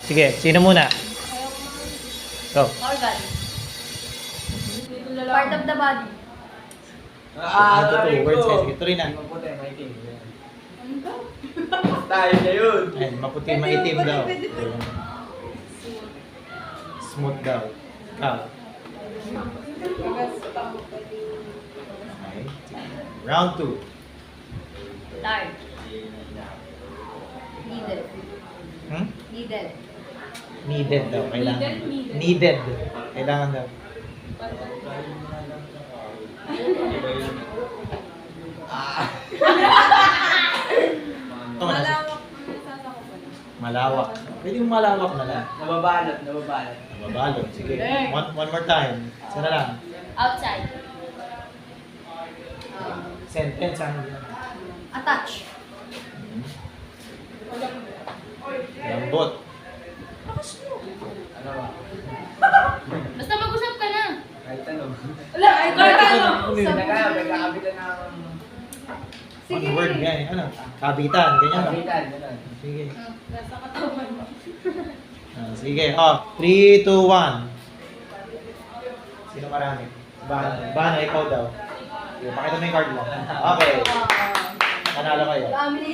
Sige, sino muna? Go. Organ. Part of the body. Ito to, words guys. Sige, tuloy na. Maputi, maitim. Ano ba? Style na yun. Ayun, maputi, maitim daw. Smooth daw. Ikaw. Okay. Round 2. Large. Needle. Hmm? Needle. Needed daw. Kailangan. Needed. Needed. Kailangan daw. Ito na. Malawak. Pwede yung malawak na lang. Nababalot. Mabalot. Sige. One more time. Isa na lang. Outside. Sentence ang Attach. lambot. Ano ba? Basta mag-usap ka na. Kahit ano. Wala, ay ano? Nagkakabitan na akong One word yan. Ano? Kabitan. Ganyan ba? kabitan. Ganun. Sige. Nasa katawan mo. Sige. 3, 2, 1. Sino marami? Bana, ikaw daw. Sige, pakita mo yung card mo. Okay. Panalo kayo. Dami.